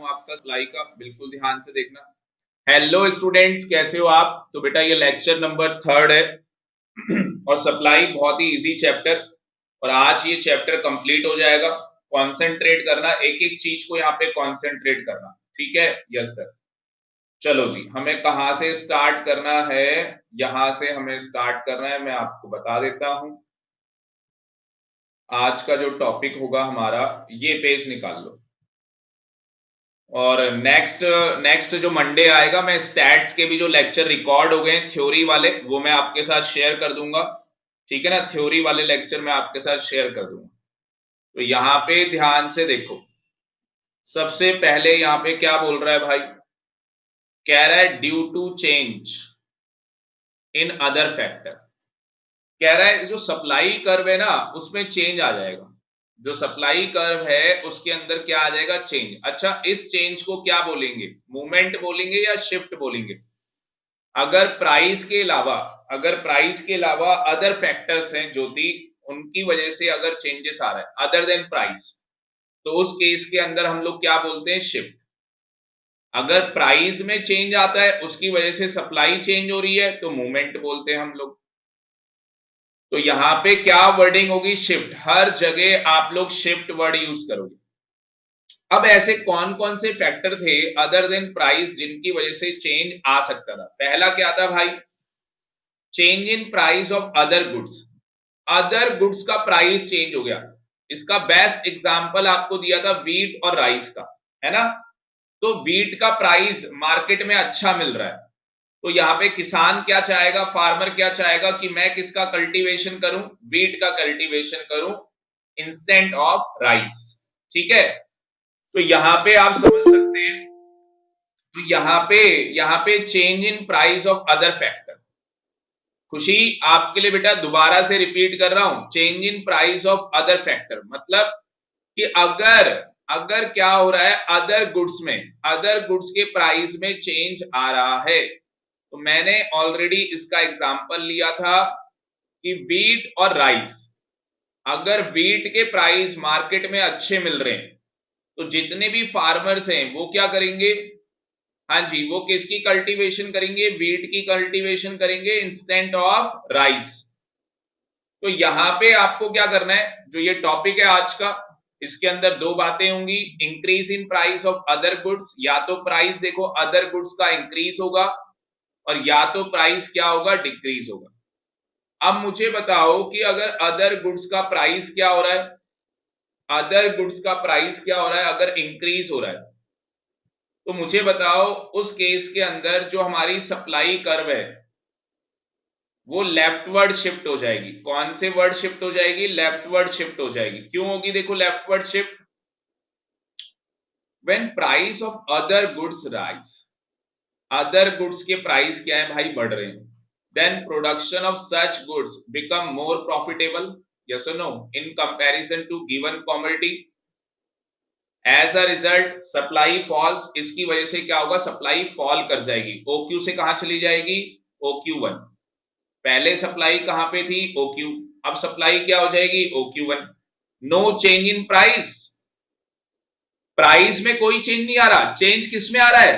हूं आपका सप्लाई का, बिल्कुल ध्यान से देखना। हेलो स्टूडेंट्स, कैसे हो आप? तो बेटा ये लेक्चर नंबर 3 है और सप्लाई बहुत ही इजी चैप्टर, और आज ये चैप्टर कंप्लीट हो जाएगा। कंसंट्रेट करना, एक एक चीज को यहाँ पे कंसंट्रेट करना, ठीक है? Yes sir. चलो जी, हमें कहां से स्टार्ट करना है? यहां से हमें स्टार्ट करना है, मैं आपको बता देता हूं। आज का जो टॉपिक होगा हमारा, ये पेज निकाल लो, और नेक्स्ट नेक्स्ट जो मंडे आएगा, मैं स्टैट्स के भी जो लेक्चर रिकॉर्ड हो गए थ्योरी वाले, वो मैं आपके साथ शेयर कर दूंगा, ठीक है ना? थ्योरी वाले लेक्चर मैं आपके साथ शेयर कर दूंगा। तो यहाँ पे ध्यान से देखो, सबसे पहले यहाँ पे क्या बोल रहा है भाई? कह रहा है due to change in other factor. कह रहा है जो सप्लाई कर्व है ना, उसमें चेंज आ जाएगा। जो सप्लाई कर्व है उसके अंदर क्या आ जाएगा? चेंज। अच्छा, इस चेंज को क्या बोलेंगे? मूवमेंट बोलेंगे या शिफ्ट बोलेंगे? अगर प्राइस के अलावा, अदर फैक्टर्स हैं ज्योति, उनकी वजह से अगर चेंजेस आ रहा है अदर देन प्राइस, तो उस केस के अंदर हम लोग क्या बोलते हैं? शिफ्ट। अगर प्राइस में चेंज आता है, उसकी वजह से सप्लाई चेंज हो रही है, तो मूवमेंट बोलते हैं हम लोग। तो यहां पे क्या वर्डिंग होगी? शिफ्ट। हर जगह आप लोग शिफ्ट वर्ड यूज करोगे। अब ऐसे कौन कौन से फैक्टर थे अदर देन प्राइस जिनकी वजह से चेंज आ सकता था? पहला क्या था भाई? Change in price of other goods. Other goods का प्राइस चेंज हो गया। इसका बेस्ट एग्जांपल आपको दिया था वीट और राइस का, है ना? तो वीट का प्राइस मार्केट में अच्छा मिल रहा है, तो यहाँ पे किसान क्या चाहेगा, फार्मर क्या चाहेगा कि मैं किसका कल्टीवेशन करूं? वीट का कल्टीवेशन करूं इंस्टेंट ऑफ राइस, ठीक है? तो यहां पे आप समझ सकते हैं। तो यहाँ पे change in price of other factor. खुशी, आपके लिए बेटा दोबारा से रिपीट कर रहा हूं, change in price of other factor मतलब कि अगर अगर क्या हो रहा है, अदर गुड्स में, अदर गुड्स के प्राइस में चेंज आ रहा है, तो मैंने ऑलरेडी इसका एग्जांपल लिया था कि वीट और राइस। अगर वीट के प्राइस मार्केट में अच्छे मिल रहे हैं, तो जितने भी फार्मर्स हैं वो क्या करेंगे? हाँ जी, वो किसकी कल्टीवेशन करेंगे? वीट की कल्टीवेशन करेंगे इंस्टेंट ऑफ राइस। तो यहां पे आपको क्या करना है, जो ये टॉपिक है आज का, इसके अंदर दो बातें होंगी। Increase in price of other goods, या तो प्राइस देखो अदर गुड्स का इंक्रीज होगा, और या तो प्राइस क्या होगा? डिक्रीज होगा। अब मुझे बताओ कि अगर अदर गुड्स का प्राइस क्या हो रहा है, अदर गुड्स का प्राइस क्या हो रहा है अगर इंक्रीज हो रहा है, तो मुझे बताओ उस केस के अंदर जो हमारी सप्लाई कर्व है वो लेफ्टवर्ड शिफ्ट हो जाएगी। कौन से वर्ड शिफ्ट हो जाएगी? लेफ्टवर्ड शिफ्ट हो जाएगी। क्यों होगी? देखो leftward shift, when price of other goods rise, other goods के प्राइस क्या है भाई? बढ़ रहे हैं, then production of such goods become more profitable, yes और no, in comparison to given commodity. As a result supply falls, इसकी वजह से क्या होगा? सप्लाई फॉल कर जाएगी। OQ से कहां चली जाएगी? OQ1। पहले सप्लाई कहां पे थी? OQ। अब सप्लाई क्या हो जाएगी? OQ1। No change in price, price में कोई चेंज नहीं आ रहा। चेंज किस में आ रहा है?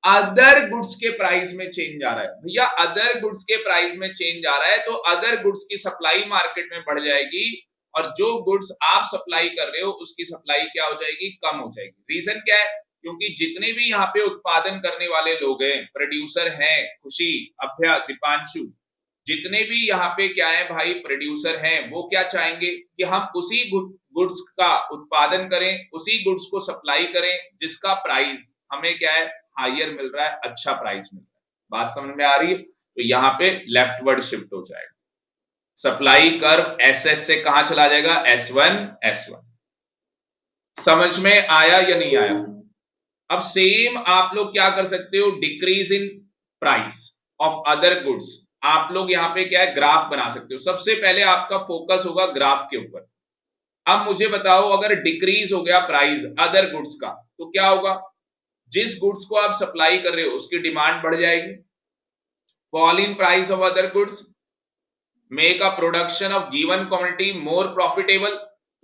अदर गुड्स के प्राइस में चेंज आ रहा है। भैया अदर गुड्स के प्राइस में चेंज आ रहा है, तो अदर गुड्स की सप्लाई मार्केट में बढ़ जाएगी, और जो गुड्स आप सप्लाई कर रहे हो उसकी सप्लाई क्या हो जाएगी? कम हो जाएगी। रीजन क्या है? क्योंकि जितने भी यहाँ पे उत्पादन करने वाले लोग हैं, प्रोड्यूसर हैं, खुशी, अभ्या, दीपांशु, जितने भी यहाँ पे क्या है भाई प्रोड्यूसर हैं, वो क्या चाहेंगे कि हम उसी गुड्स का उत्पादन करें, उसी गुड्स को सप्लाई करें जिसका प्राइस हमें क्या है? हायर मिल रहा है, अच्छा प्राइस मिल रहा है। बात समझ में आ रही है? तो यहाँ पे लेफ्टवर्ड शिफ्ट हो जाएगा। सप्लाई कर्व SS से कहां चला जाएगा? S1 S1। समझ में आया या नहीं आया? अब सेम आप लोग क्या कर सकते हो? Decrease in price of other goods, आप लोग यहां पे क्या है? ग्राफ बना सकते हो। सबसे पहले आपका फोकस होगा ग्राफ के ऊपर। अब मुझे बताओ अगर डिक्रीज हो गया प्राइस अदर गुड्स का, तो क्या होगा? जिस गुड्स को आप सप्लाई कर रहे हो उसकी डिमांड बढ़ जाएगी। Fall in price of other goods make a production of given quantity more profitable,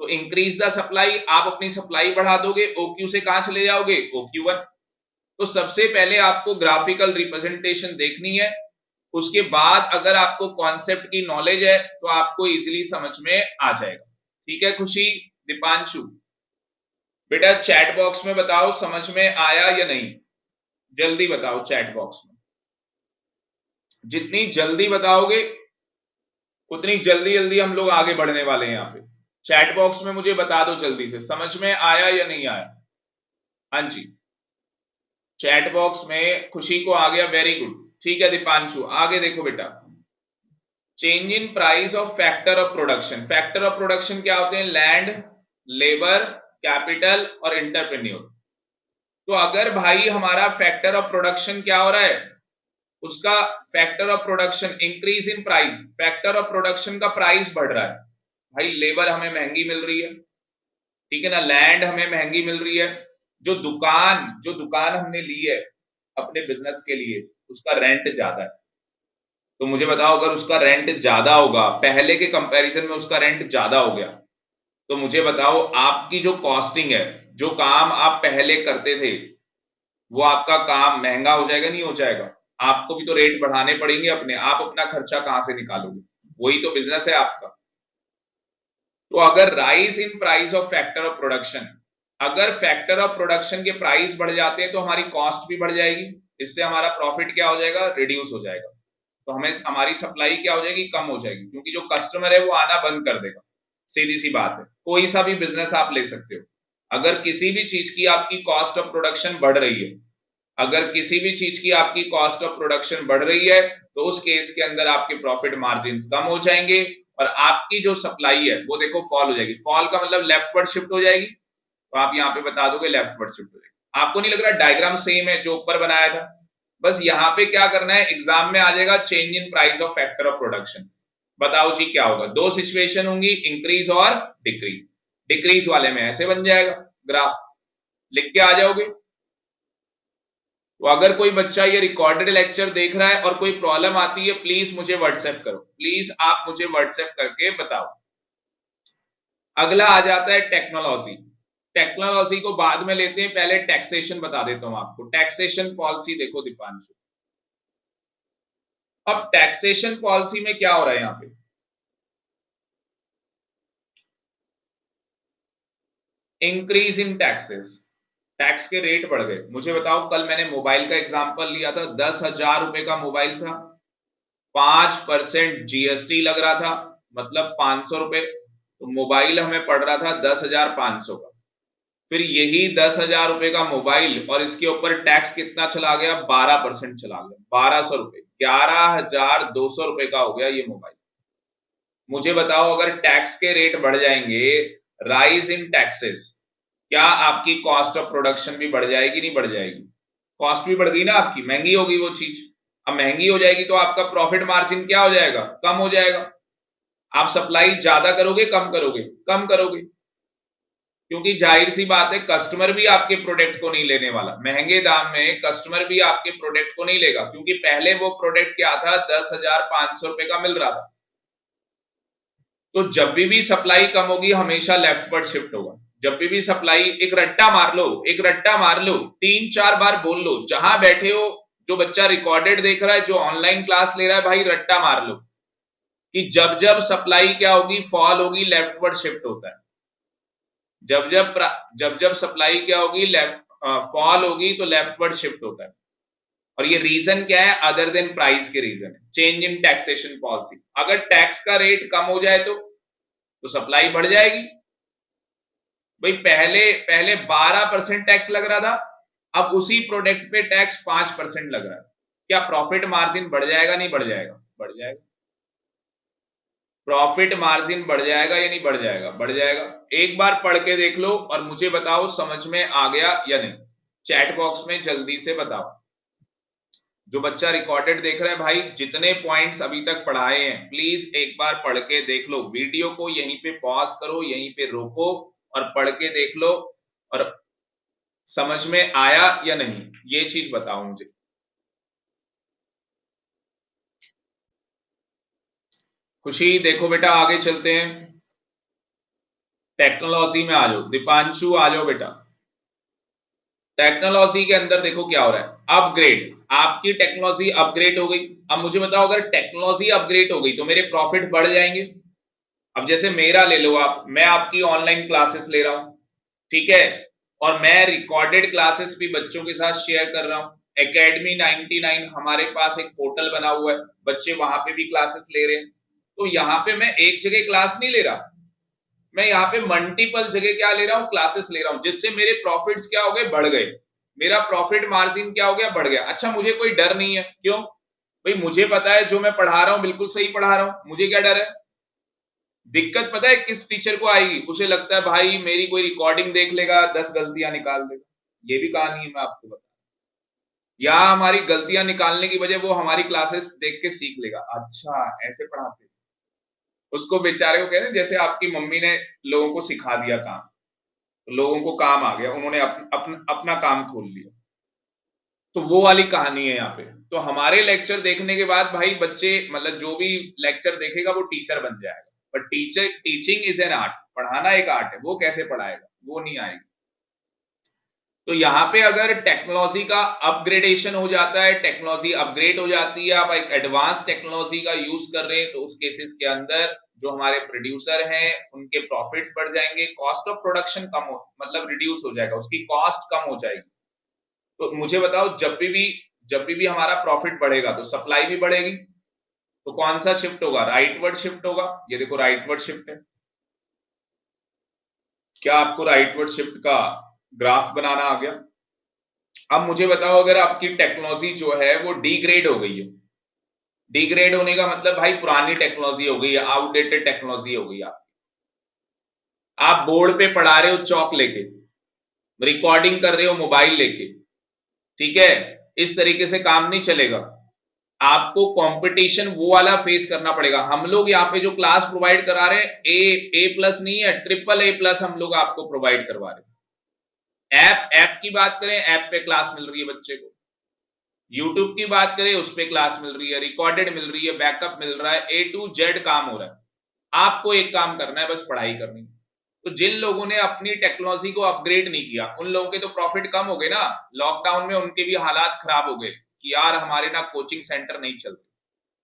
तो इंक्रीज द सप्लाई, आप अपनी सप्लाई बढ़ा दोगे, OQ से कहां चले जाओगे, OQ1। तो सबसे पहले आपको ग्राफिकल रिप्रेजेंटेशन देखनी है, उसके बाद अगर आपको कॉन्सेप्ट की नॉलेज है तो आपको इजीली समझ में आ जाएगा। ठीक है खुशी, दीपांशु, बेटा चैट बॉक्स में बताओ समझ में आया या नहीं, जल्दी बताओ चैट बॉक्स में। जितनी जल्दी बताओगे उतनी जल्दी जल्दी हम लोग आगे बढ़ने वाले हैं। यहाँ पे चैट बॉक्स में मुझे बता दो जल्दी से, समझ में आया या नहीं आया। हाँ जी, चैट बॉक्स में खुशी को आ गया, वेरी गुड। ठीक है दीपांशु, आगे देखो बेटा, change in price of factor of production. Factor of production क्या होते हैं, लैंड, लेबर, कैपिटल और इंटरप्रेन्योर। तो अगर भाई हमारा फैक्टर ऑफ प्रोडक्शन क्या हो रहा है, उसका factor of production increase in price, factor of production का प्राइस बढ़ रहा है, भाई लेबर हमें महंगी मिल रही है, ठीक है ना, लैंड हमें महंगी मिल रही है, जो दुकान हमने ली है अपने बिजनेस के लिए उसका रेंट ज्यादा है। तो मुझे बताओ अगर उसका रेंट ज्यादा होगा, पहले के कंपैरिजन में उसका रेंट ज्यादा हो गया, तो मुझे बताओ आपकी जो कॉस्टिंग है, जो काम आप पहले करते थे वो आपका काम महंगा हो जाएगा, नहीं हो जाएगा। आपको भी तो रेट बढ़ाने पड़ेंगे अपने, आप अपना खर्चा कहां से निकालोगे, वही तो बिजनेस है आपका। तो अगर rise in price of factor of production, अगर फैक्टर ऑफ प्रोडक्शन के प्राइस बढ़ जाते हैं तो हमारी कॉस्ट भी बढ़ जाएगी, इससे हमारा प्रॉफिट क्या हो जाएगा, रिड्यूस हो जाएगा। तो हमें हमारी सप्लाई क्या हो जाएगी, कम हो जाएगी, क्योंकि जो कस्टमर है वो आना बंद कर देगा। सीधी सी बात है, कोई सा भी बिजनेस आप ले सकते हो, अगर किसी भी चीज की आपकी कॉस्ट ऑफ प्रोडक्शन बढ़ रही है, अगर किसी भी चीज की आपकी कॉस्ट ऑफ प्रोडक्शन बढ़ रही है तो उस केस के अंदर आपके प्रॉफिट मार्जिन कम हो जाएंगे और आपकी जो सप्लाई है वो देखो फॉल हो जाएगी। फॉल का मतलब लेफ्टवर्ड शिफ्ट हो जाएगी, तो आप यहाँ पे बता दोगे लेफ्टवर्ड शिफ्ट हो जाएगी। आपको नहीं लग रहा डायग्राम सेम है जो ऊपर बनाया था, बस यहाँ पे क्या करना है, एग्जाम में आ जाएगा change in price of factor of production. बताओ जी क्या होगा, दो सिचुएशन होंगी, इंक्रीज और डिक्रीज। डिक्रीज वाले में ऐसे बन जाएगा ग्राफ, लिख के आ जाओगे। तो अगर कोई बच्चा ये रिकॉर्डेड लेक्चर देख रहा है और कोई प्रॉब्लम आती है प्लीज मुझे व्हाट्सएप करो, प्लीज आप मुझे व्हाट्सएप करके बताओ। अगला आ जाता है टेक्नोलॉजी। टेक्नोलॉजी को बाद में लेते हैं, पहले टैक्सेशन बता देता हूं आपको। टैक्सेशन पॉलिसी देखो दीपांशु, अब टैक्सेशन पॉलिसी में क्या हो रहा है, यहां पे इंक्रीज इन टैक्सेस, टैक्स के रेट बढ़ गए। मुझे बताओ कल मैंने मोबाइल का एग्जांपल लिया था, 10,000 रुपए का मोबाइल था, 5% जीएसटी लग रहा था, मतलब 500 रुपए, तो मोबाइल हमें पड़ रहा था 10,500 का। फिर यही 10,000 रुपए का मोबाइल और इसके ऊपर टैक्स कितना चला गया, 12% चला गया, 1200 रुपए, 11,200 रुपए का हो गया ये मोबाइल। मुझे बताओ अगर टैक्स के रेट बढ़ जाएंगे, राइज इन टैक्सेस, क्या आपकी कॉस्ट ऑफ प्रोडक्शन भी बढ़ जाएगी, नहीं बढ़ जाएगी। कॉस्ट भी बढ़ गई ना आपकी, महंगी होगी वो चीज। अब महंगी हो जाएगी तो आपका प्रॉफिट मार्जिन क्या हो जाएगा, कम हो जाएगा। आप सप्लाई ज्यादा करोगे कम करोगे, कम करोगे, क्योंकि जाहिर सी बात है कस्टमर भी आपके प्रोडक्ट को नहीं लेने वाला, महंगे दाम में कस्टमर भी आपके प्रोडक्ट को नहीं लेगा, क्योंकि पहले वो प्रोडक्ट क्या था, 10,500 रुपए का मिल रहा था। तो जब भी सप्लाई कम होगी हमेशा लेफ्टवर्ड शिफ्ट होगा। जब भी सप्लाई, एक रट्टा मार लो, एक रट्टा मार लो, 3-4 बार बोल लो, जहां बैठे हो, जो बच्चा रिकॉर्डेड देख रहा है, जो ऑनलाइन क्लास ले रहा है, भाई रट्टा मार लो कि जब जब सप्लाई क्या होगी, फॉल होगी, लेफ्टवर्ड शिफ्ट होता है। जब जब सप्लाई क्या होगी, लेफ्ट फॉल होगी तो लेफ्टवर्ड शिफ्ट होता है। और ये रीजन क्या है, अदर देन प्राइस के रीजन है, चेंज इन टैक्सेशन पॉलिसी। अगर टैक्स का रेट कम हो जाए तो सप्लाई बढ़ जाएगी। भाई पहले पहले 12% टैक्स लग रहा था, अब उसी प्रोडक्ट पे टैक्स 5% लग रहा है, क्या प्रॉफिट मार्जिन बढ़ जाएगा, नहीं बढ़ जाएगा, बढ़ जाएगा। प्रॉफिट मार्जिन बढ़ जाएगा या नहीं बढ़ जाएगा, बढ़ जाएगा। एक बार पढ़ के देख लो और मुझे बताओ समझ में आ गया या नहीं, चैट बॉक्स में जल्दी से बताओ। जो बच्चा रिकॉर्डेड देख रहा है भाई, जितने पॉइंट्स अभी तक पढ़ाए हैं प्लीज एक बार पढ़ के देख लो, वीडियो को यहीं पे पॉज करो, यहीं पे रोको और पढ़ के देख लो, और समझ में आया या नहीं ये चीज बताओ मुझे। खुशी देखो बेटा आगे चलते हैं, टेक्नोलॉजी में आ जाओ, दीपांशु आ जाओ बेटा। टेक्नोलॉजी के अंदर देखो क्या हो रहा है, अपग्रेड। आपकी टेक्नोलॉजी अपग्रेड हो गई। अब मुझे बताओ, अगर टेक्नोलॉजी अपग्रेड हो गई तो मेरे प्रॉफिट बढ़ जाएंगे। अब जैसे मेरा ले लो आप, मैं आपकी ऑनलाइन क्लासेस ले रहा हूं, ठीक है, और मैं रिकॉर्डेड क्लासेस भी बच्चों के साथ शेयर कर रहा हूं। एकेडमी 99 हमारे पास एक पोर्टल बना हुआ है, बच्चे वहां पे भी क्लासेस ले रहे हैं। तो यहाँ पे मैं एक जगह क्लास नहीं ले रहा, मैं यहाँ पे मल्टीपल जगह क्या ले रहा हूँ, क्लासेस ले रहा हूँ, जिससे मेरे प्रॉफिट्स क्या हो गए, बढ़ गए। मेरा प्रॉफिट मार्जिन क्या हो गया, बढ़ गया। अच्छा, मुझे कोई डर नहीं है, क्यों भाई? मुझे पता है जो मैं पढ़ा रहा हूँ बिल्कुल सही पढ़ा रहा हूँ, मुझे क्या डर है? दिक्कत पता है किस टीचर को आएगी? उसे लगता है भाई मेरी कोई रिकॉर्डिंग देख लेगा, 10 गलतियां निकाल देगा। ये भी कहानी है, मैं आपको बता, या हमारी गलतियां निकालने की वजह वो हमारी क्लासेस देख के सीख लेगा, अच्छा ऐसे पढ़ाते। उसको बेचारे को कह रहे हैं जैसे आपकी मम्मी ने लोगों को सिखा दिया काम, तो लोगों को काम आ गया, उन्होंने अपना काम खोल लिया। तो वो वाली कहानी है यहाँ पे। तो हमारे लेक्चर देखने के बाद भाई बच्चे, मतलब जो भी लेक्चर देखेगा वो टीचर बन जाएगा। पर टीचिंग इज एन आर्ट, पढ़ाना एक आर्ट है, वो कैसे पढ़ाएगा, वो नहीं आएगा। तो यहाँ पे अगर टेक्नोलॉजी का अपग्रेडेशन हो जाता है, टेक्नोलॉजी अपग्रेड हो जाती है, आप एक एडवांस टेक्नोलॉजी का यूज कर रहे हैं, तो उस केसेस के अंदर जो हमारे प्रोड्यूसर हैं उनके प्रॉफिट्स बढ़ जाएंगे, कॉस्ट ऑफ प्रोडक्शन कम हो, मतलब रिड्यूस हो जाएगा, उसकी कॉस्ट कम हो जाएगी। तो मुझे बताओ, जब भी हमारा प्रॉफिट बढ़ेगा तो सप्लाई भी बढ़ेगी। तो कौन सा शिफ्ट होगा, राइटवर्ड शिफ्ट होगा। ये देखो राइटवर्ड शिफ्ट है। क्या आपको राइटवर्ड शिफ्ट का ग्राफ बनाना आ गया? अब मुझे बताओ, अगर आपकी टेक्नोलॉजी जो है वो डिग्रेड हो गई है, डिग्रेड होने का मतलब भाई पुरानी टेक्नोलॉजी हो गई है, आउटडेटेड टेक्नोलॉजी हो गई। आप बोर्ड पे पढ़ा रहे हो चौक लेके, रिकॉर्डिंग कर रहे हो मोबाइल लेके, ठीक है, इस तरीके से काम नहीं चलेगा। आपको कंपटीशन वो वाला फेस करना पड़ेगा। हम लोग यहाँ पे जो क्लास प्रोवाइड करा रहे हैं, ए प्लस नहीं है, ट्रिपल ए प्लस हम लोग आपको प्रोवाइड करवा रहे हैं। ऐप की बात करें, ऐप पे क्लास मिल रही है बच्चे को। यूट्यूब की बात करें, उस पे क्लास मिल रही है, रिकॉर्डेड मिल रही है, बैकअप मिल रहा है, ए टू जेड काम हो रहा है। आपको एक काम करना है, बस पढ़ाई करनी। तो जिन लोगों ने अपनी टेक्नोलॉजी को अपग्रेड नहीं किया, उन लोगों के तो प्रॉफिट कम हो गए ना। लॉकडाउन में उनके भी हालात खराब हो गए कि यार हमारे ना कोचिंग सेंटर नहीं चल रहे।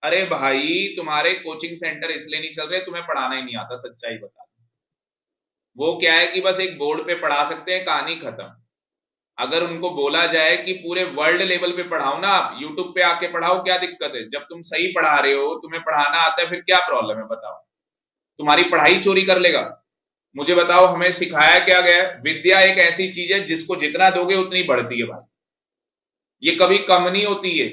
अरे भाई, तुम्हारे कोचिंग सेंटर इसलिए नहीं चल रहे, तुम्हें पढ़ाना ही नहीं आता, सच्चाई बता। वो क्या है कि बस एक बोर्ड पे पढ़ा सकते हैं, कहानी खत्म। अगर उनको बोला जाए कि पूरे वर्ल्ड लेवल पे पढ़ाओ ना, आप यूट्यूब पे आके पढ़ाओ, क्या दिक्कत है? जब तुम सही पढ़ा रहे हो, तुम्हें पढ़ाना आता है, फिर क्या प्रॉब्लम है बताओ? तुम्हारी पढ़ाई चोरी कर लेगा? मुझे बताओ, हमें सिखाया क्या गया है? विद्या एक ऐसी चीज है जिसको जितना दोगे उतनी बढ़ती है भाई, ये कभी कम नहीं होती है।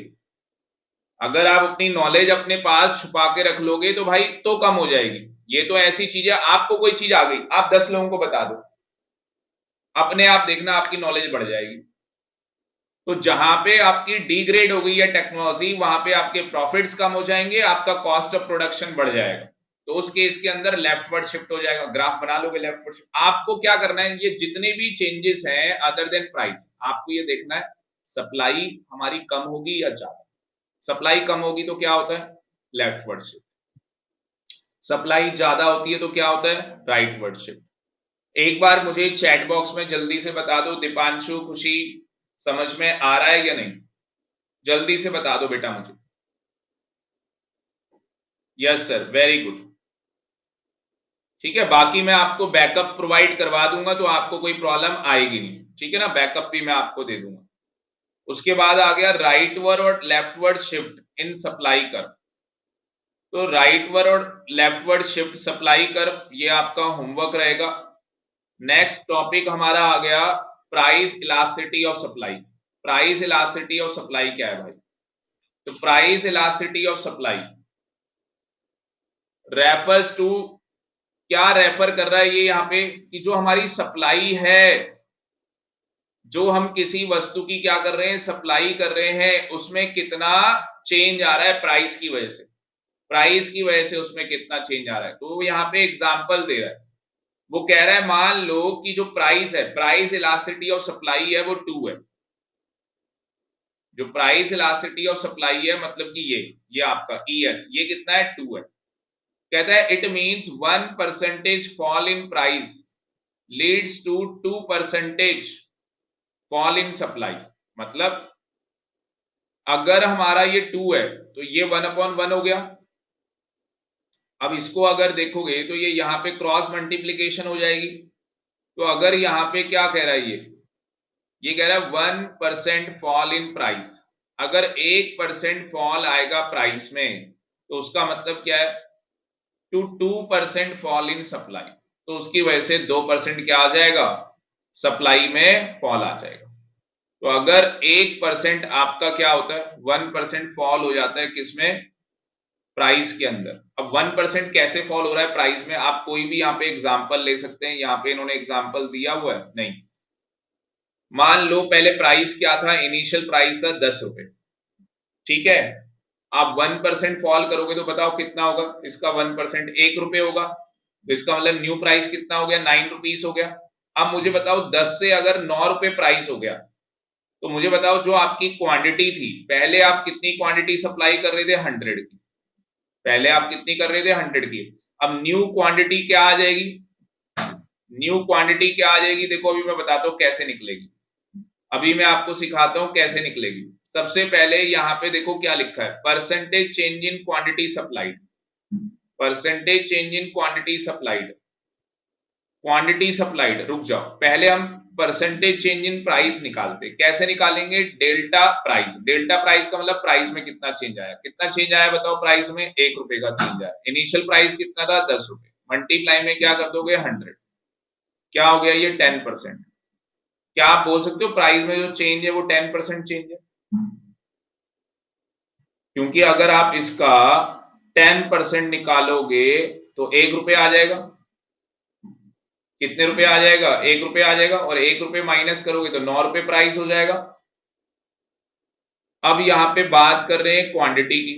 अगर आप अपनी नॉलेज अपने पास छुपा के रख लोगे तो भाई तो कम हो जाएगी। ये तो ऐसी चीज है, आपको कोई चीज आ गई, आप 10 लोगों को बता दो, अपने आप देखना आपकी नॉलेज बढ़ जाएगी। तो जहां पे आपकी डिग्रेड हो गई है टेक्नोलॉजी, वहां पे आपके प्रॉफिट्स कम हो जाएंगे, आपका कॉस्ट ऑफ प्रोडक्शन बढ़ जाएगा। तो उस केस के अंदर लेफ्टवर्ड शिफ्ट हो जाएगा। ग्राफ बना लोगे लेफ्टवर्ड शिफ्ट। आपको क्या करना है, ये जितने भी चेंजेस हैं अदर देन प्राइस, आपको ये देखना है सप्लाई हमारी कम होगी या ज्यादा। सप्लाई कम होगी तो क्या होता है, लेफ्टवर्ड शिफ्ट। सप्लाई ज्यादा होती है तो क्या होता है, राइटवर्ड शिफ्ट। एक बार मुझे चैट बॉक्स में जल्दी से बता दो, दीपांशु, खुशी, समझ में आ रहा है या नहीं? जल्दी से बता दो बेटा मुझे। Yes sir, very good. ठीक है, बाकी मैं आपको बैकअप प्रोवाइड करवा दूंगा, तो आपको कोई प्रॉब्लम आएगी नहीं, ठीक है ना, बैकअप भी मैं आपको दे दूंगा। उसके बाद आ गया राइटवर्ड और leftward shift in supply curve. तो राइटवर्ड और लेफ्टवर्ड शिफ्ट सप्लाई कर्व, ये आपका होमवर्क रहेगा। नेक्स्ट टॉपिक हमारा आ गया price elasticity of supply. Price elasticity of supply क्या है भाई? तो price elasticity of supply refers to, क्या रेफर कर रहा है ये यहाँ पे, कि जो हमारी सप्लाई है, जो हम किसी वस्तु की क्या कर रहे हैं, सप्लाई कर रहे हैं, उसमें कितना चेंज आ रहा है प्राइस की वजह से। प्राइस की वजह से उसमें कितना चेंज आ रहा है। तो यहाँ पे एग्जांपल दे रहा है। वो कह रहा है मान लो कि जो प्राइस है, प्राइस इलास्टिसिटी ऑफ सप्लाई है वो 2 है। जो प्राइस इलास्टिसिटी ऑफ सप्लाई है, मतलब कि ये आपका ES, ये कितना है, 2 है। कहता है it means 1% fall in price leads to 2% fall in supply. मतलब अगर हमारा ये 2 है तो ये 1/1 हो गया। अब इसको अगर देखोगे तो ये यहां पे क्रॉस मल्टीप्लीकेशन हो जाएगी। तो अगर यहां पे क्या कह रहा है, ये कह रहा है 1% फॉल इन प्राइस। अगर 1% फॉल आएगा प्राइस में तो उसका मतलब क्या है, टू 2% फॉल इन सप्लाई, तो उसकी वजह से 2% क्या आ जाएगा, सप्लाई में फॉल आ जाएगा। तो अगर 1% आपका क्या होता है, 1% फॉल हो जाता है किसमें, प्राइस के अंदर। अब 1% कैसे फॉल हो रहा है प्राइस में, आप कोई भी यहाँ पे एग्जांपल ले सकते हैं। यहाँ पे इन्होंने एग्जांपल दिया हुआ है नहीं। मान लो पहले प्राइस क्या था, इनिशियल प्राइस था 10 रुपए, ठीक है। आप 1% फॉल करोगे तो बताओ कितना होगा, इसका 1% 1 रुपए होगा। तो इसका मतलब न्यू प्राइस कितना हो गया, 9 रुपीस हो गया। अब मुझे बताओ 10 से अगर 9 रुपए प्राइस हो गया तो मुझे बताओ जो आपकी क्वांटिटी थी, पहले आप कितनी क्वांटिटी सप्लाई कर रहे थे, 100 की। पहले आप कितनी कर रहे थे, 100 की। अब न्यू क्वांटिटी क्या आ जाएगी, न्यू क्वांटिटी क्या आ जाएगी, देखो अभी मैं बताता हूं कैसे निकलेगी। अभी मैं आपको सिखाता हूं कैसे निकलेगी। सबसे पहले यहां पे देखो क्या लिखा है, percentage change in quantity supplied. Percentage change in quantity supplied, quantity supplied, रुक जाओ, पहले हम परसेंटेज चेंज इन प्राइस निकालते। कैसे निकालेंगे, डेल्टा प्राइस। डेल्टा प्राइस का मतलब प्राइस में कितना चेंज आया, कितना चेंज आया बताओ, प्राइस में 1 रुपए का चेंज आया। इनिशियल प्राइस कितना था, 10 रुपए, मल्टीप्लाई में क्या कर दोगे, 100, क्या हो गया ये 10%। क्या आप बोल सकते हो प्राइस में जो चेंज है वो 10% चेंज है, क्योंकि अगर आप इसका 10% निकालोगे तो 1 रुपए आ जाएगा। कितने रुपए आ जाएगा, 1 रुपए आ जाएगा, और 1 रुपए माइनस करोगे तो 9 रुपए प्राइस हो जाएगा। अब यहां पे बात कर रहे हैं क्वांटिटी की,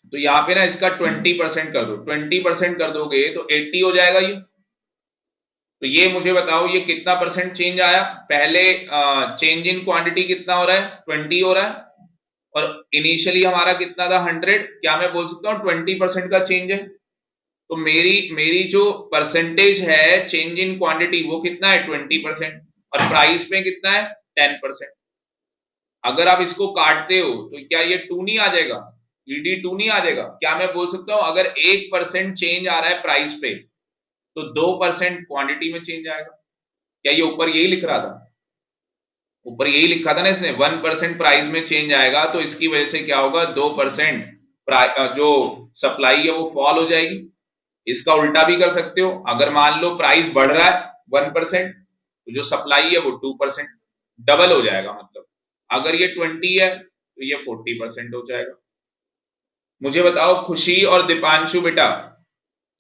तो यहां पे ना इसका 20% कर दो, 20% कर दोगे तो 80 हो जाएगा ये। तो ये मुझे बताओ ये कितना परसेंट चेंज आया, पहले चेंज इन क्वांटिटी कितना हो रहा है, 20 हो रहा है, और इनिशियली हमारा कितना था, 100। क्या मैं बोल सकता हूँ 20% का चेंज है। तो मेरी मेरी जो परसेंटेज है चेंज इन क्वांटिटी वो कितना है, 20%, और प्राइस में कितना है, 10%। अगर आप इसको काटते हो तो क्या ये 2 नहीं आ जाएगा, ईडी 2 नहीं आ जाएगा। क्या मैं बोल सकता हूं अगर 1% चेंज आ रहा है प्राइस पे तो 2% क्वांटिटी में चेंज आएगा। क्या ये ऊपर यही लिख रहा था, ऊपर यही लिखा था ना इसने, 1% प्राइस में चेंज आएगा तो इसकी वजह से क्या होगा, 2% जो सप्लाई है वो फॉल हो जाएगी। इसका उल्टा भी कर सकते हो, अगर मान लो प्राइस बढ़ रहा है 1% तो जो सप्लाई है वो 2% डबल हो जाएगा। मतलब अगर ये 20 है तो ये 40% हो जाएगा। मुझे बताओ खुशी और दीपांशु बेटा,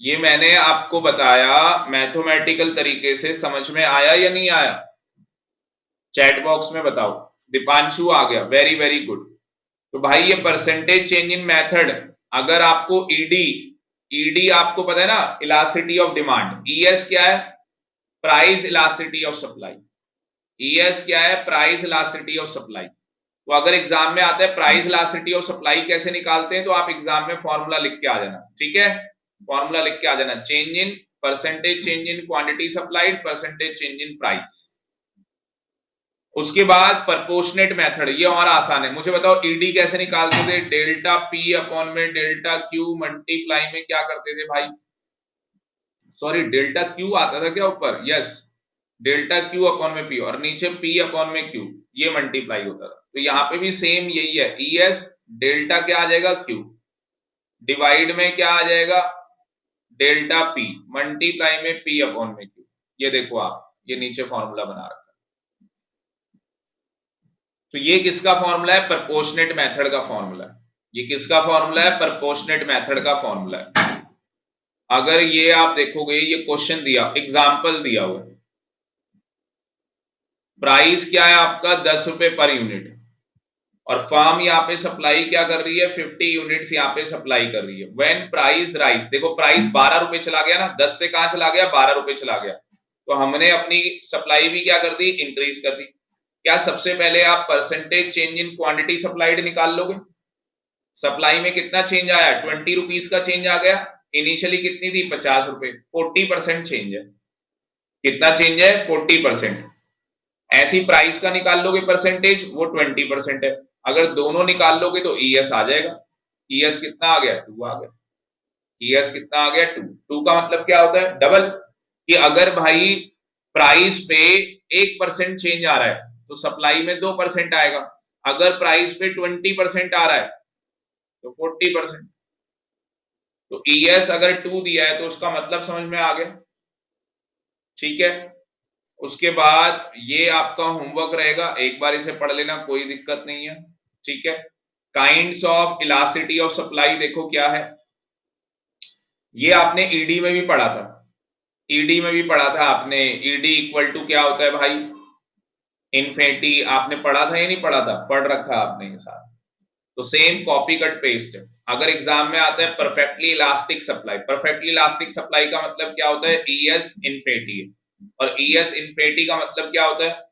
ये मैंने आपको बताया मैथमेटिकल तरीके से समझ में आया या नहीं आया, चैट बॉक्स में बताओ। दीपांशु आ गया, वेरी वेरी गुड। तो भाई ये परसेंटेज चेंज इन मेथड, अगर आपको ईडी, ईडी आपको पता है ना, इलास्टिसिटी ऑफ डिमांड, ईएस क्या है, price elasticity of supply. ES क्या है, प्राइस इलास्टिसिटी ऑफ सप्लाई। तो अगर एग्जाम में आता है प्राइस इलास्टिसिटी ऑफ सप्लाई कैसे निकालते हैं, तो आप एग्जाम में फॉर्मूला लिख के आ जाना, ठीक है, फॉर्मूला लिख के आ जाना, change in percentage change in quantity supplied, percentage change in price. उसके बाद प्रपोर्शनेट मेथड, ये और आसान है। मुझे बताओ ईडी कैसे निकालते थे, डेल्टा पी अपॉन में डेल्टा क्यू मल्टीप्लाई में क्या करते थे भाई, सॉरी डेल्टा क्यू आता था क्या ऊपर, यस, डेल्टा क्यू अपॉन में पी, और नीचे पी अपॉन में क्यू, ये मल्टीप्लाई होता था। तो यहाँ पे भी सेम यही है, ईएस डेल्टा क्या आ जाएगा, क्यू, डिवाइड में क्या आ जाएगा, डेल्टा पी, मल्टीप्लाई में पी अपॉन में क्यू। ये देखो आप, ये नीचे फॉर्मूला बना रखा है। तो ये किसका फॉर्मूला है, प्रपोर्शनेट मेथड का फॉर्मूला है। ये किसका फॉर्मूला है, प्रपोर्शनेट मेथड का फॉर्मूला है। अगर ये आप देखोगे, ये क्वेश्चन दिया, एग्जाम्पल दिया हुआ है, प्राइस क्या है आपका 10 रुपए पर यूनिट, और फर्म यहाँ पे सप्लाई क्या कर रही है, 50 यूनिट्स यहाँ पे सप्लाई कर रही है। व्हेन प्राइस राइज, देखो प्राइस 12 रुपए चला गया ना, 10 से कहां चला गया, 12 रुपए चला गया, तो हमने अपनी सप्लाई भी क्या कर दी, इंक्रीज कर दी। क्या सबसे पहले आप percentage change in quantity supplied निकाल लोगे, सप्लाई में कितना चेंज आया, 20 रुपीज का चेंज आ गया, इनिशियली कितनी थी, 50 रुपए, 40% चेंज है। कितना चेंज है 40%। ऐसी प्राइस का निकाल लोगे परसेंटेज वो 20% है। अगर दोनों निकाल लोगे तो ईएस आ जाएगा। ईएस कितना आ गया 2 आ गया। ईएस कितना आ गया 2। 2 का मतलब क्या होता है डबल। कि अगर भाई प्राइस पे 1% चेंज आ रहा है तो सप्लाई में 2% आएगा। अगर प्राइस पे 20% आ रहा है तो 40%। तो ईएस अगर 2 दिया है तो उसका मतलब समझ में आ गया। ठीक है। उसके बाद ये आपका होमवर्क रहेगा, एक बार इसे पढ़ लेना, कोई दिक्कत नहीं है। ठीक है। Kinds of elasticity of supply देखो क्या है। ये आपने ईडी में भी पढ़ा था। ईडी में भी पढ़ा था आपने। ईडी इक्वल टू क्या होता है भाई इन्फिनिटी। आपने पढ़ा था या नहीं पढ़ा था? पढ़ रखा आपने ये साथ। तो सेम कॉपी कट पेस्ट। अगर एग्जाम में आता है perfectly elastic supply, perfectly elastic supply का मतलब क्या होता है ईएस इन्फिनिटी। और ईएस इन्फिनिटी का मतलब क्या होता है?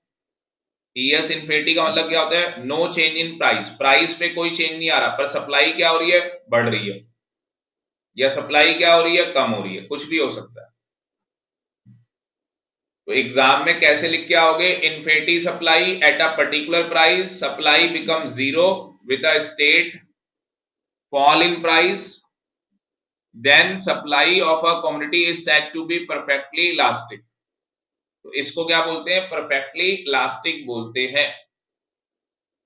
ईएस इन्फिनिटी का मतलब क्या होता है no change in price. Price पे कोई चेंज नहीं आ रहा पर सप्लाई क्या हो रही है बढ़ रही है, या सप्लाई क्या हो रही है कम हो रही है, कुछ भी हो सकता है। तो एग्जाम में कैसे लिख के आओगे infinity supply at a particular price supply become zero with a state fall in price then supply of a commodity is said to be perfectly elastic. तो इसको क्या बोलते हैं परफेक्टली इलास्टिक बोलते हैं।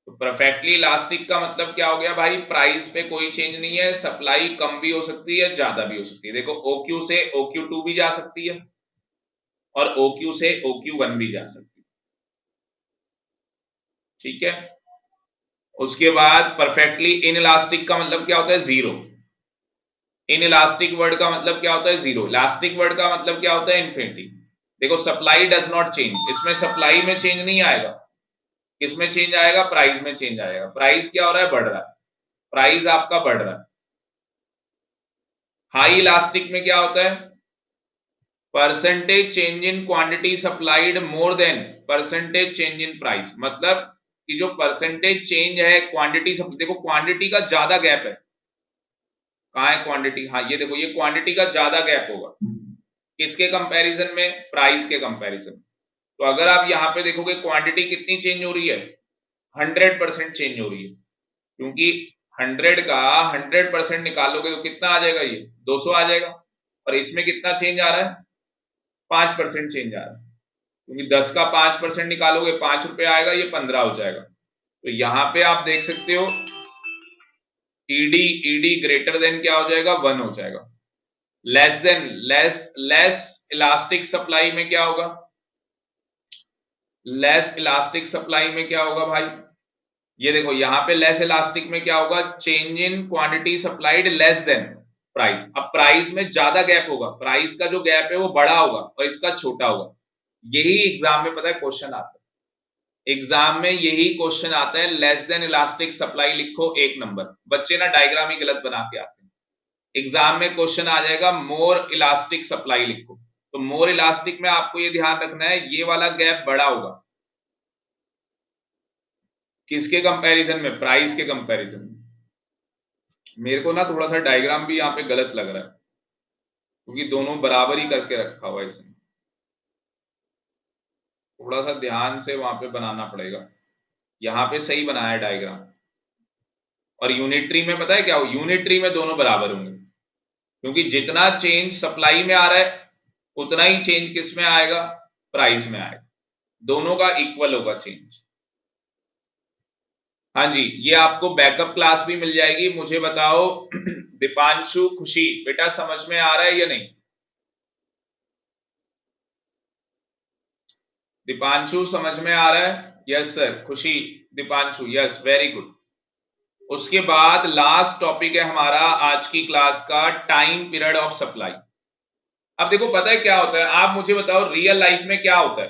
तो परफेक्टली इलास्टिक का मतलब क्या हो गया भाई प्राइस पे कोई चेंज नहीं है, सप्लाई कम भी हो सकती है ज्यादा भी हो सकती है। देखो OQ से OQ2 भी जा सकती है और OQ से OQ1 भी जा सकती है। ठीक है। उसके बाद परफेक्टली इनइलास्टिक का मतलब क्या होता है जीरो। इनइलास्टिक वर्ड का मतलब क्या होता है जीरो। इलास्टिक वर्ड का मतलब क्या होता है इन्फिनिटी। देखो सप्लाई डज नॉट चेंज, इसमें सप्लाई में चेंज नहीं आएगा। किसमें चेंज आएगा प्राइस में चेंज आएगा। प्राइस क्या हो रहा है बढ़ रहा है, प्राइस आपका बढ़ रहा है। हाई इलास्टिक में क्या होता है percentage change in quantity supplied more than percentage change in price. मतलब कि जो परसेंटेज चेंज है क्वांटिटी सब, देखो क्वांटिटी का ज्यादा गैप है। कहां है क्वांटिटी, हाँ ये देखो ये क्वांटिटी का ज्यादा गैप होगा किसके कंपैरिजन में प्राइस के कंपैरिजन। तो अगर आप यहां पे देखोगे क्वांटिटी कितनी चेंज हो रही है 100% चेंज हो रही है। क्योंकि 100 का 100% निकालोगे तो कितना आ जाएगा ये 200 आ जाएगा। और इसमें कितना चेंज आ रहा है 5% चेंज आ रहा है। क्योंकि 10 का 5% निकालोगे 5 रुपए आएगा, ये 15 हो जाएगा। तो यहां पे आप देख सकते हो ईडी ईडी ग्रेटर देन क्या हो जाएगा 1 हो जाएगा। Less than less elastic supply में क्या होगा, लेस इलास्टिक सप्लाई में क्या होगा भाई ये देखो यहां पे लेस इलास्टिक में क्या होगा change in quantity supplied less than price. अब प्राइस में ज्यादा गैप होगा, प्राइस का जो गैप है वो बड़ा होगा और इसका छोटा होगा। यही एग्जाम में पता है क्वेश्चन आता है। एग्जाम में यही क्वेश्चन आता है लेस देन इलास्टिक सप्लाई लिखो 1 नंबर। बच्चे ना डायग्राम ही गलत बना के आते हैं। एग्जाम में क्वेश्चन आ जाएगा मोर इलास्टिक सप्लाई लिखो। तो मोर इलास्टिक में आपको ये ध्यान रखना है ये वाला गैप बड़ा होगा किसके कंपैरिजन में प्राइस के कंपैरिजन में। मेरे को ना थोड़ा सा डायग्राम भी यहाँ पे गलत लग रहा है क्योंकि दोनों बराबर ही करके रखा हुआ है इसमें। थोड़ा सा ध्यान से वहां पे बनाना पड़ेगा। यहाँ पे सही बनाया है डायग्राम। और यूनिटरी में पता है क्या हो यूनिटरी में दोनों बराबर होंगे क्योंकि जितना चेंज सप्लाई में आ रहा है उतना ही चेंज किस में आएगा प्राइस में आएगा। दोनों का इक्वल होगा चेंज। हाँ जी ये आपको बैकअप क्लास भी मिल जाएगी। मुझे बताओ दीपांशु खुशी बेटा समझ में आ रहा है या नहीं? दीपांशु समझ में आ रहा है? Yes sir. खुशी दीपांशु यस वेरी गुड। उसके बाद लास्ट टॉपिक है हमारा आज की क्लास का टाइम पीरियड ऑफ सप्लाई। अब देखो पता है क्या होता है आप मुझे बताओ रियल लाइफ में क्या होता है।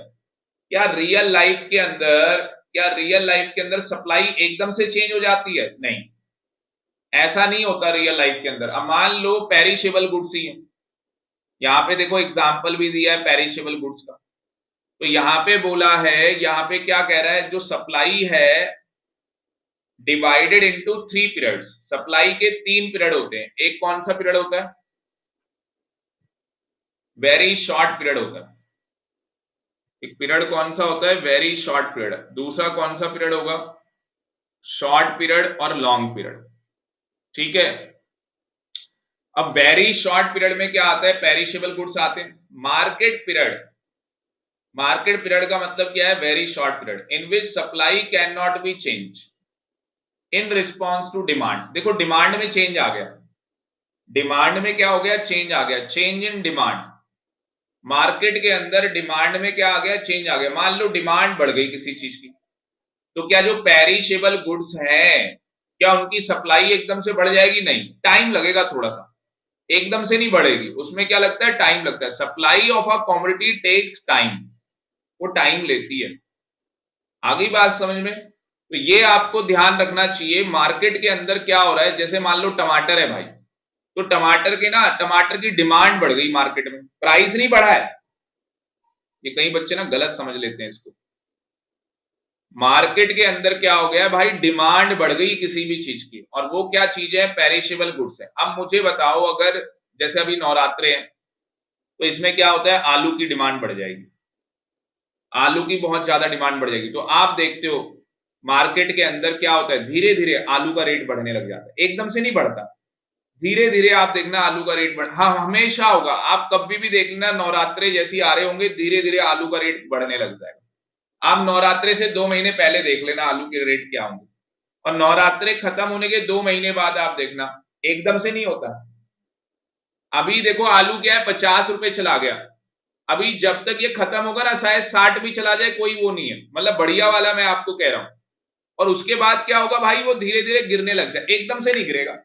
क्या रियल लाइफ के अंदर, क्या रियल लाइफ के अंदर सप्लाई एकदम से चेंज हो जाती है? नहीं, ऐसा नहीं होता रियल लाइफ के अंदर। अब मान लो पेरिशेबल गुड्स ही है, यहां पे देखो एग्जांपल भी दिया है पेरिशेबल गुड्स का। तो यहां पे बोला है, यहां पे क्या कह रहा है जो सप्लाई है डिवाइडेड इनटू 3 पीरियड्स। सप्लाई के 3 पीरियड होते हैं। एक कौन सा पीरियड होता है वेरी शॉर्ट पीरियड होता है। एक पीरियड कौन सा होता है, वेरी शॉर्ट पीरियड। दूसरा कौन सा पीरियड होगा, शॉर्ट पीरियड और लॉन्ग पीरियड। ठीक है, अब वेरी शॉर्ट पीरियड में क्या आता है, पेरिशेबल गुड्स आते हैं। मार्केट पीरियड, मार्केट पीरियड का मतलब क्या है, very short period in which supply can not be change in response to demand. देखो डिमांड में चेंज आ गया, डिमांड में क्या हो गया, चेंज आ गया, चेंज इन डिमांड। मार्केट के अंदर डिमांड में क्या आ गया, चेंज आ गया। मान लो डिमांड बढ़ गई किसी चीज की, तो क्या जो पेरिशेबल गुड्स हैं, क्या उनकी सप्लाई एकदम से बढ़ जाएगी, नहीं, टाइम लगेगा थोड़ा सा, एकदम से नहीं बढ़ेगी। उसमें क्या लगता है, टाइम लगता है। Supply of a commodity takes time, वो टाइम लेती है। आ गई बात समझ में? तो ये आपको ध्यान रखना चाहिए मार्केट के अंदर क्या हो रहा है। जैसे मान लो टमाटर है भाई, तो टमाटर के ना, टमाटर की डिमांड बढ़ गई मार्केट में, प्राइस नहीं बढ़ा है। ये कई बच्चे ना गलत समझ लेते हैं इसको। मार्केट के अंदर क्या हो गया भाई, डिमांड बढ़ गई किसी भी चीज की, और वो क्या चीज है, पेरिशेबल गुड्स है। अब मुझे बताओ, अगर जैसे अभी नवरात्रे हैं, तो इसमें क्या होता है, आलू की डिमांड बढ़ जाएगी, आलू की बहुत ज्यादा डिमांड बढ़ जाएगी। तो आप देखते हो मार्केट के अंदर क्या होता है, धीरे धीरे आलू का रेट बढ़ने लग जाता है, एकदम से नहीं बढ़ता, धीरे धीरे आप देखना आलू का रेट बढ़, हाँ हमेशा होगा, आप कभी भी देखना नवरात्रे जैसी आ रहे होंगे, धीरे धीरे आलू का रेट बढ़ने लग जाएगा। आप नवरात्रे से 2 महीने पहले देख लेना आलू के रेट क्या होंगे, और नवरात्रे खत्म होने के 2 महीने बाद आप देखना, एकदम से नहीं होता। अभी देखो आलू क्या है, 50 रुपए चला गया, अभी जब तक ये खत्म होगा ना, शायद 60 भी चला जाए, कोई वो नहीं है, मतलब बढ़िया वाला मैं आपको कह रहा हूं। और उसके बाद क्या होगा भाई, वो धीरे धीरे गिरने लग जाए, एकदम से नहीं गिरेगा,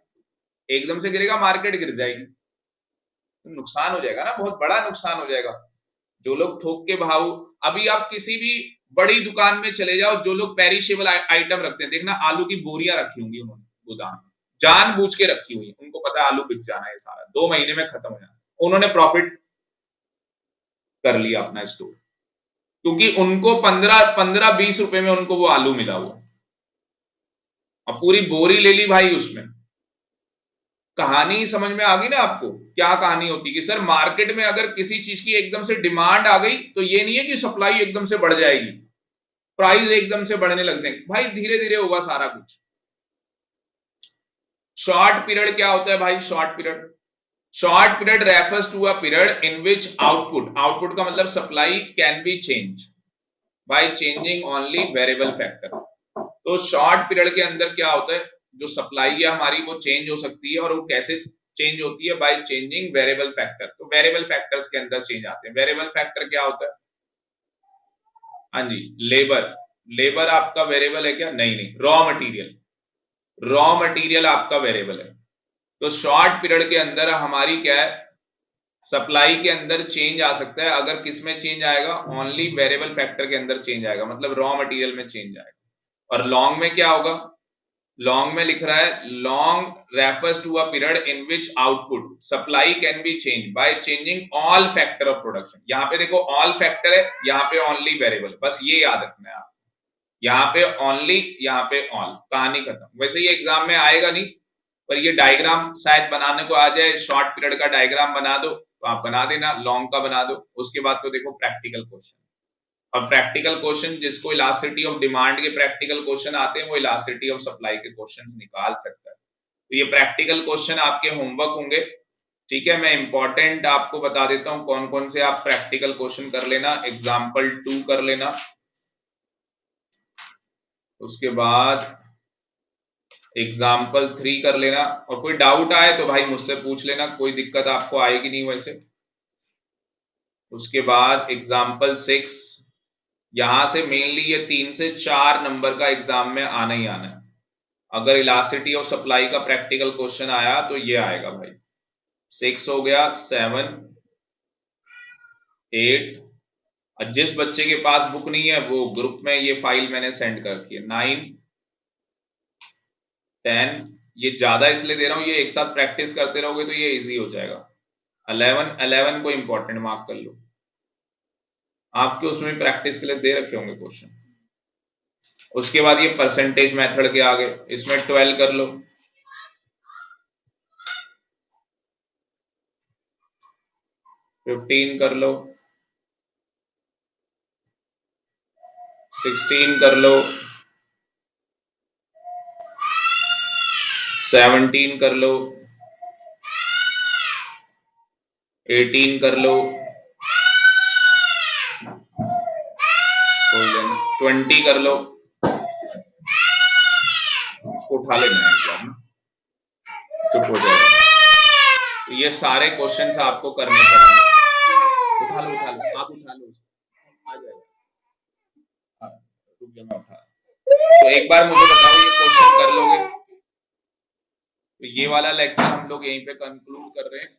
एकदम से गिरेगा मार्केट गिर जाएगी, तो नुकसान हो जाएगा ना, बहुत बड़ा नुकसान हो जाएगा। जो लोग थोक के भाव, अभी आप किसी भी बड़ी दुकान में चले जाओ, जो लोग पेरिशेबल आइटम रखते हैं, देखना आलू की बोरियां रखी होंगी उन्होंने गोदाम में, जानबूझ के रखी हुई है, उनको पता है आलू बिक जाना है, सारा 2 महीने में खत्म हो जाना, उन्होंने प्रॉफिट कर लिया अपना स्टोर, क्योंकि उनको 15-20 रुपए में उनको वो आलू मिला हुआ, अब पूरी बोरी ले ली भाई उसमें। कहानी समझ में आ गई ना आपको, क्या कहानी होती कि सर मार्केट में अगर किसी चीज की एकदम से डिमांड आ गई, तो ये नहीं है कि सप्लाई एकदम से बढ़ जाएगी, प्राइस एकदम से बढ़ने लग जाएंगे, भाई धीरे धीरे होगा सारा कुछ। शॉर्ट पीरियड क्या होता है भाई, short period, short period refers to a period in which output, output का मतलब supply, can be change by changing only variable factor. तो शॉर्ट पीरियड के अंदर क्या होता है, जो सप्लाई है हमारी वो चेंज हो सकती है, और वो कैसे चेंज होती है, बाय चेंजिंग वेरिएबल फैक्टर। तो वेरिएबल फैक्टर्स के अंदर चेंज आते हैं। वेरिएबल फैक्टर क्या होता है, हाँ जी, लेबर, लेबर आपका वेरिएबल है क्या, नहीं नहीं, रॉ मटेरियल, रॉ मटेरियल आपका वेरिएबल है। तो शॉर्ट पीरियड के अंदर हमारी क्या है, सप्लाई के अंदर चेंज आ सकता है, अगर किस में चेंज आएगा, ओनली वेरिएबल फैक्टर के अंदर चेंज आएगा, मतलब रॉ मटेरियल में चेंज आएगा। और लॉन्ग में क्या होगा, लॉन्ग में लिख रहा है, long refers to a period in which output supply can be change by changing all factor of production. यहां पे देखो ऑल फैक्टर है, यहां पे ओनली वेरिएबल, बस ये याद रखना है आप, यहाँ पे ओनली, यहाँ पे ऑल, कहानी खत्म। वैसे ये एग्जाम में आएगा नहीं, पर ये डायग्राम शायद बनाने को आ जाए, शॉर्ट पीरियड का डायग्राम बना दो तो आप बना देना, लॉन्ग का बना दो, उसके बाद तो देखो प्रैक्टिकल क्वेश्चन। और प्रैक्टिकल क्वेश्चन, जिसको इलास्टिसिटी ऑफ डिमांड के प्रैक्टिकल क्वेश्चन आते हैं, वो इलास्टिसिटी ऑफ सप्लाई के क्वेश्चंस निकाल सकता है। तो ये प्रैक्टिकल क्वेश्चन आपके होमवर्क होंगे, ठीक है। मैं इंपॉर्टेंट आपको बता देता हूं कौन कौन से आप प्रैक्टिकल क्वेश्चन कर लेना। एग्जाम्पल 2 कर लेना, उसके बाद एग्जाम्पल 3 कर लेना, और कोई डाउट आए तो भाई मुझसे पूछ लेना, कोई दिक्कत आपको आएगी नहीं वैसे। उसके बाद एग्जाम्पल 6, यहां से मेनली ये 3 से 4 नंबर का एग्जाम में आना ही आना है। अगर इलास्टिसिटी ऑफ सप्लाई का प्रैक्टिकल क्वेश्चन आया तो ये आएगा भाई। 6 हो गया, 7, 8, और जिस बच्चे के पास बुक नहीं है वो ग्रुप में ये फाइल मैंने सेंड कर दी है। 9, 10, ये ज्यादा इसलिए दे रहा हूं, ये एक साथ प्रैक्टिस करते रहोगे तो ये इजी हो जाएगा। 11 को इंपॉर्टेंट मार्क कर लो, आपके उसमें प्रैक्टिस के लिए दे रखे होंगे क्वेश्चन। उसके बाद ये परसेंटेज मेथड के आगे, इसमें 12 कर लो, 15 कर लो, 16 कर लो, 17 कर लो, 18 कर लो, 20 कर लो, उसको उठा लेना है एक बार ना, चुप हो जाएगा। तो ये सारे क्वेश्चंस आपको करने पड़ेंगे। उठा लो, आप उठा लो, आ जाएगा। हाँ, रुक जा, मैं उठा। तो एक बार मुझे बताओ, ये क्वेश्चन कर लोगे? तो ये वाला लेक्चर हम लोग यहीं पे कंक्लूड कर रहे हैं।